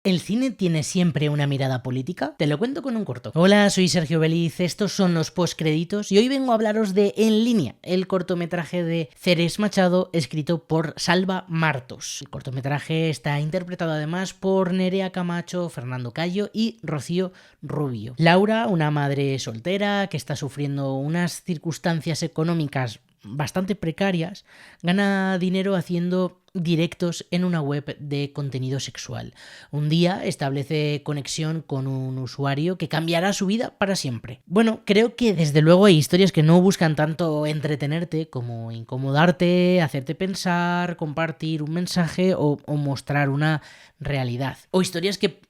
¿El cine tiene siempre una mirada política? Te lo cuento con un corto. Hola, soy Sergio Beliz, estos son los postcréditos y hoy vengo a hablaros de En línea, el cortometraje de Ceres Machado escrito por Salva Martos. El cortometraje está interpretado además por Nerea Camacho, Fernando Cayo y Rocío Rubio. Laura, una madre soltera que está sufriendo unas circunstancias económicas bastante precarias, gana dinero haciendo directos en una web de contenido sexual. Un día establece conexión con un usuario que cambiará su vida para siempre. Bueno, creo que desde luego hay historias que no buscan tanto entretenerte como incomodarte, hacerte pensar, compartir un mensaje o mostrar una realidad. O historias que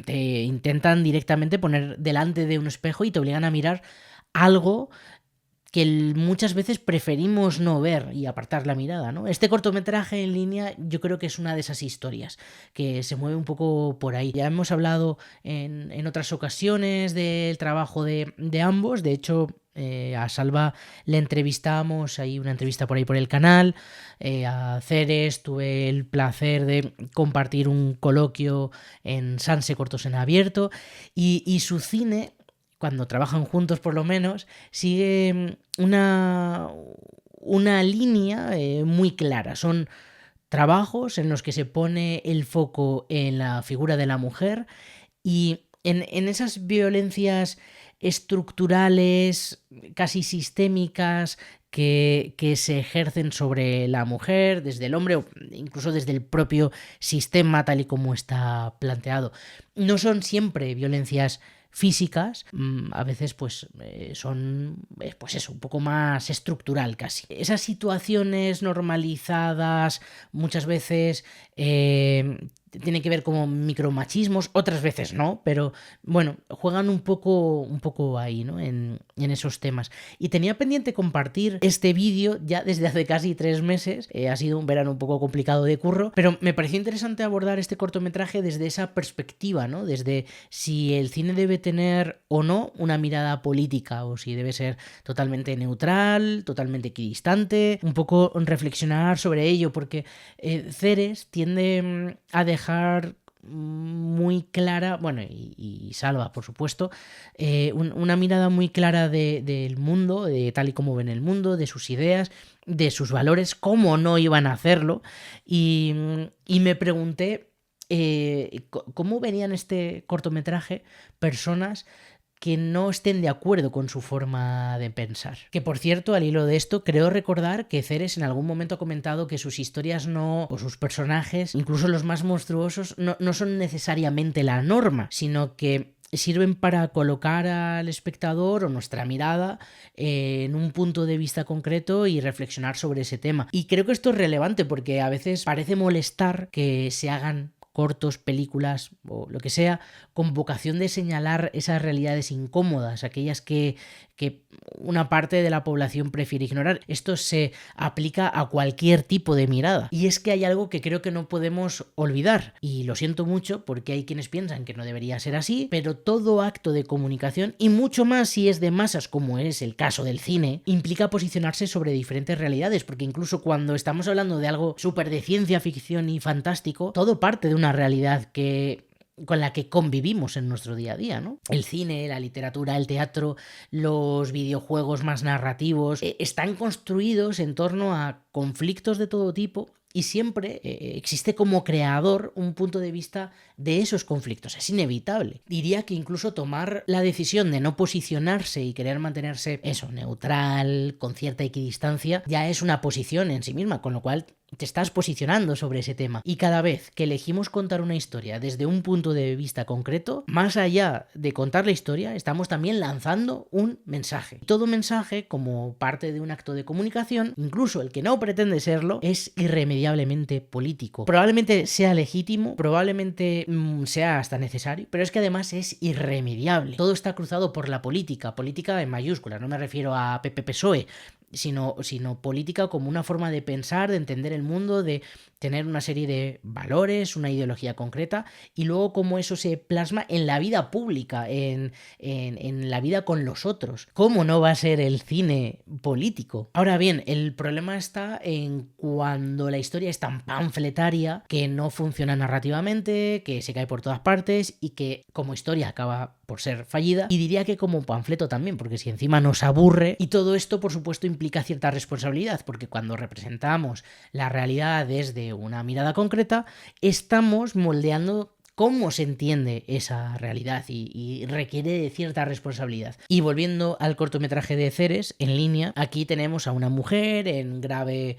te intentan directamente poner delante de un espejo y te obligan a mirar algo que muchas veces preferimos no ver y apartar la mirada, ¿no? Este cortometraje En línea yo creo que es una de esas historias que se mueve un poco por ahí. Ya hemos hablado en otras ocasiones del trabajo de ambos, de hecho a Salva le entrevistamos, hay una entrevista por ahí por el canal, a Ceres tuve el placer de compartir un coloquio en Sanse Cortos en Abierto y su cine, cuando trabajan juntos por lo menos, sigue una línea muy clara. Son trabajos en los que se pone el foco en la figura de la mujer y en esas violencias estructurales, casi sistémicas, que se ejercen sobre la mujer, desde el hombre o incluso desde el propio sistema tal y como está planteado. No son siempre violencias físicas, a veces pues son pues eso, un poco más estructural casi. Esas situaciones normalizadas muchas veces tienen que ver como micromachismos, otras veces no, pero bueno, juegan un poco ahí, ¿no? En esos temas. Y tenía pendiente compartir este vídeo ya desde hace casi 3 meses, ha sido un verano un poco complicado de curro, pero me pareció interesante abordar este cortometraje desde esa perspectiva, ¿no? Desde si el cine debe tener o no una mirada política o si debe ser totalmente neutral, totalmente equidistante, un poco reflexionar sobre ello, porque Ceres tiende a dejar muy clara, bueno, y Salva, por supuesto, una mirada muy clara del mundo, de tal y como ven el mundo, de sus ideas, de sus valores, cómo no iban a hacerlo, y me pregunté cómo venían este cortometraje personas que no estén de acuerdo con su forma de pensar. Que por cierto, al hilo de esto, creo recordar que Ceres en algún momento ha comentado que sus historias no, o sus personajes, incluso los más monstruosos, no son necesariamente la norma, sino que sirven para colocar al espectador o nuestra mirada en un punto de vista concreto y reflexionar sobre ese tema. Y creo que esto es relevante porque a veces parece molestar que se hagan cortos, películas o lo que sea, con vocación de señalar esas realidades incómodas, aquellas que una parte de la población prefiere ignorar. Esto se aplica a cualquier tipo de mirada. Y es que hay algo que creo que no podemos olvidar, y lo siento mucho porque hay quienes piensan que no debería ser así, pero todo acto de comunicación, y mucho más si es de masas como es el caso del cine, implica posicionarse sobre diferentes realidades, porque incluso cuando estamos hablando de algo súper de ciencia ficción y fantástico, todo parte de una realidad con la que convivimos en nuestro día a día, ¿no? El cine, la literatura, el teatro, los videojuegos más narrativos, están construidos en torno a conflictos de todo tipo y siempre existe como creador un punto de vista de esos conflictos. Es inevitable. Diría que incluso tomar la decisión de no posicionarse y querer mantenerse eso, neutral, con cierta equidistancia, ya es una posición en sí misma, con lo cual te estás posicionando sobre ese tema. Y cada vez que elegimos contar una historia desde un punto de vista concreto, más allá de contar la historia, estamos también lanzando un mensaje. Todo mensaje, como parte de un acto de comunicación, incluso el que no pretende serlo, es irremediablemente político. Probablemente sea legítimo, probablemente sea hasta necesario, pero es que además es irremediable. Todo está cruzado por la política en mayúsculas, no me refiero a PP-PSOE, sino política como una forma de pensar, de entender el mundo, de tener una serie de valores, una ideología concreta, y luego cómo eso se plasma en la vida pública, en la vida con los otros. ¿Cómo no va a ser el cine político? Ahora bien, el problema está en cuando la historia es tan panfletaria que no funciona narrativamente, que se cae por todas partes y que como historia acaba por ser fallida, y diría que como panfleto también, porque si encima nos aburre, y todo esto por supuesto implica cierta responsabilidad, porque cuando representamos la realidad desde una mirada concreta, estamos moldeando cómo se entiende esa realidad y requiere de cierta responsabilidad. Y volviendo al cortometraje de Ceres, en línea, aquí tenemos a una mujer en grave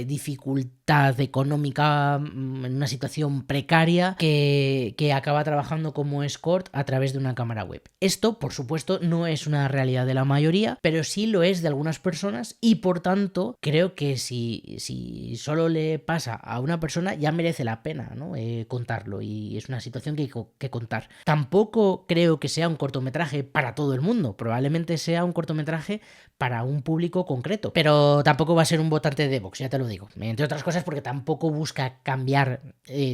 dificultad económica, en una situación precaria, que acaba trabajando como escort a través de una cámara web. Esto, por supuesto, no es una realidad de la mayoría, pero sí lo es de algunas personas y por tanto creo que si solo le pasa a una persona ya merece la pena, ¿no? Contarlo, y es una situación que hay que contar. Tampoco creo que sea un cortometraje para todo el mundo, probablemente sea un cortometraje para un público concreto, pero tampoco va a ser un votante de Vox, ya te lo digo, entre otras cosas porque tampoco busca cambiar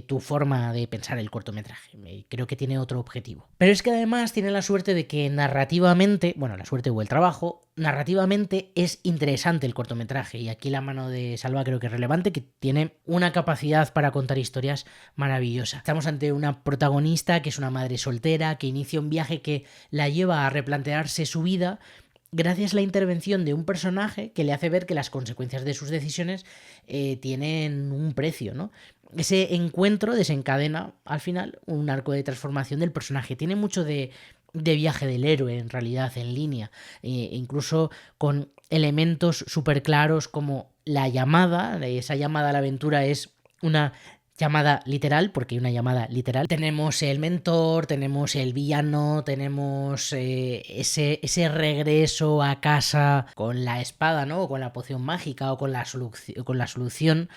tu forma de pensar el cortometraje, creo que tiene otro objetivo. Pero es que además tiene la suerte de que narrativamente, bueno, la suerte o el trabajo, narrativamente es interesante el cortometraje, y aquí la mano de Salva creo que es relevante, que tiene una capacidad para contar historias maravillosa. Estamos ante una protagonista que es una madre soltera, que inicia un viaje que la lleva a replantearse su vida gracias a la intervención de un personaje que le hace ver que las consecuencias de sus decisiones tienen un precio, ¿no? Ese encuentro desencadena al final un arco de transformación del personaje. Tiene mucho de viaje del héroe, en realidad, en línea, incluso con elementos súper claros como la llamada. Esa llamada a la aventura es una llamada literal, porque hay una llamada literal. Tenemos el mentor, tenemos el villano, tenemos ese regreso a casa con la espada, ¿no? O con la poción mágica, o con la solución.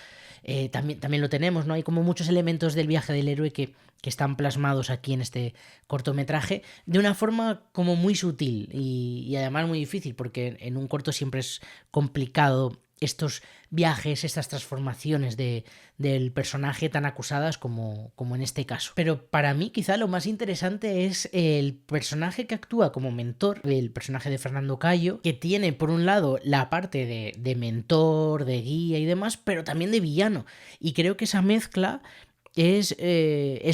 También lo tenemos, ¿no? Hay como muchos elementos del viaje del héroe que están plasmados aquí en este cortometraje de una forma como muy sutil y además muy difícil, porque en un corto siempre es complicado estos viajes, estas transformaciones del personaje tan acusadas como en este caso. Pero para mí quizá lo más interesante es el personaje que actúa como mentor, el personaje de Fernando Cayo, que tiene por un lado la parte de mentor, de guía y demás, pero también de villano. Y creo que esa mezcla es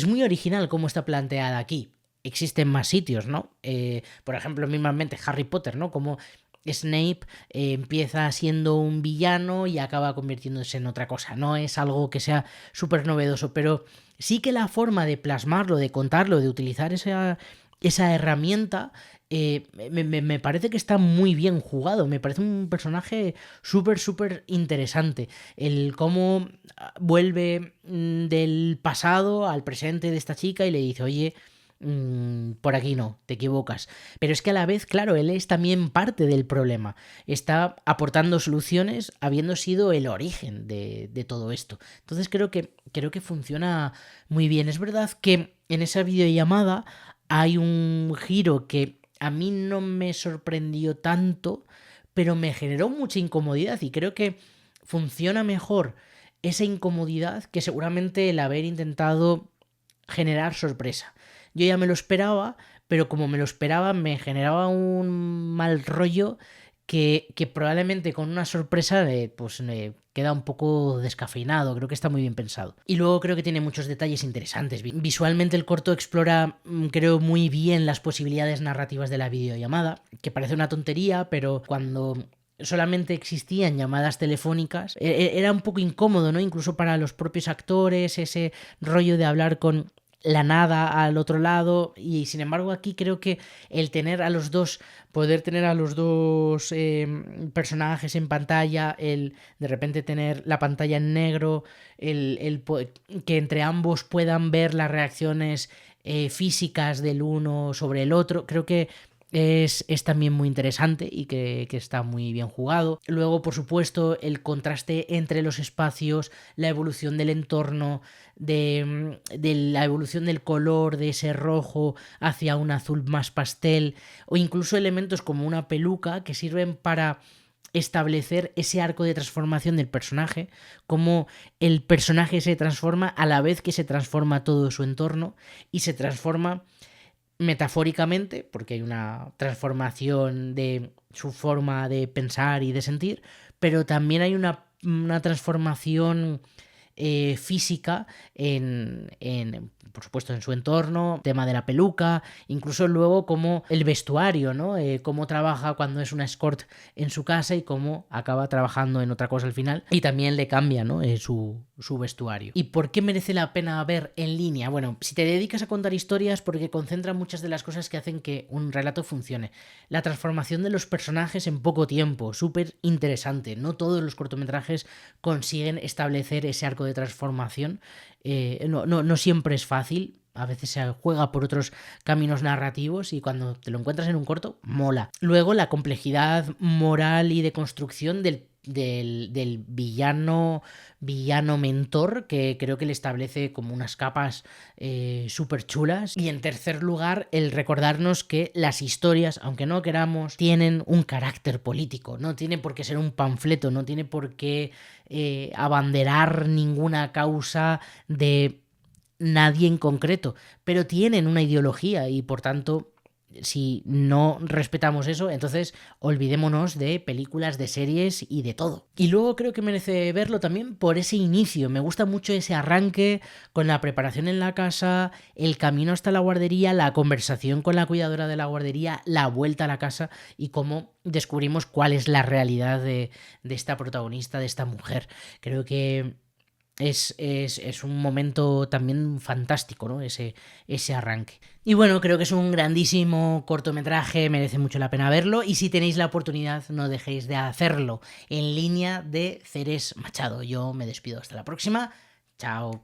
muy original como está planteada aquí. Existen más sitios, ¿no? Por ejemplo, mismamente Harry Potter, ¿no? Como Snape empieza siendo un villano y acaba convirtiéndose en otra cosa. No es algo que sea súper novedoso, pero sí que la forma de plasmarlo, de contarlo, de utilizar esa herramienta, me parece que está muy bien jugado. Me parece un personaje súper interesante. El cómo vuelve del pasado al presente de esta chica y le dice, oye, por aquí no, te equivocas. Pero es que a la vez, claro, él es también parte del problema. Está aportando soluciones habiendo sido el origen de todo esto. Entonces creo que funciona muy bien. Es verdad que en esa videollamada hay un giro que a mí no me sorprendió tanto, pero me generó mucha incomodidad, y creo que funciona mejor esa incomodidad que seguramente el haber intentado generar sorpresa. Yo ya me lo esperaba, pero como me lo esperaba me generaba un mal rollo que probablemente con una sorpresa queda un poco descafeinado. Creo que está muy bien pensado. Y luego creo que tiene muchos detalles interesantes. Visualmente el corto explora, creo, muy bien las posibilidades narrativas de la videollamada, que parece una tontería, pero cuando solamente existían llamadas telefónicas era un poco incómodo, ¿no? Incluso para los propios actores, ese rollo de hablar con la nada al otro lado, y sin embargo aquí creo que el poder tener a los dos personajes en pantalla, el de repente tener la pantalla en negro, que entre ambos puedan ver las reacciones físicas del uno sobre el otro, creo que es también muy interesante y que está muy bien jugado. Luego, por supuesto, el contraste entre los espacios, la evolución del entorno, de la evolución del color, de ese rojo hacia un azul más pastel, o incluso elementos como una peluca que sirven para establecer ese arco de transformación del personaje, cómo el personaje se transforma a la vez que se transforma todo su entorno y se transforma metafóricamente, porque hay una transformación de su forma de pensar y de sentir, pero también hay una transformación física por supuesto, en su entorno, tema de la peluca, incluso luego como el vestuario, ¿no? Cómo trabaja cuando es una escort en su casa y cómo acaba trabajando en otra cosa al final. Y también le cambia, ¿no? Su vestuario. ¿Y por qué merece la pena ver en línea? Bueno, si te dedicas a contar historias, porque concentra muchas de las cosas que hacen que un relato funcione. La transformación de los personajes en poco tiempo, súper interesante. No todos los cortometrajes consiguen establecer ese arco de transformación. No siempre es fácil, a veces se juega por otros caminos narrativos y cuando te lo encuentras en un corto, mola. Luego la complejidad moral y de construcción del villano mentor, que creo que le establece como unas capas súper chulas. Y en tercer lugar, el recordarnos que las historias, aunque no queramos, tienen un carácter político. No tiene por qué ser un panfleto, no tiene por qué abanderar ninguna causa de nadie en concreto, pero tienen una ideología y por tanto, si no respetamos eso, entonces olvidémonos de películas, de series y de todo. Y luego creo que merece verlo también por ese inicio. Me gusta mucho ese arranque con la preparación en la casa, el camino hasta la guardería, la conversación con la cuidadora de la guardería, la vuelta a la casa y cómo descubrimos cuál es la realidad de esta protagonista, de esta mujer. Creo que es un momento también fantástico, ¿no? Ese arranque. Y bueno, creo que es un grandísimo cortometraje, merece mucho la pena verlo. Y si tenéis la oportunidad, no dejéis de hacerlo. En línea de Ceres Machado. Yo me despido hasta la próxima. Chao.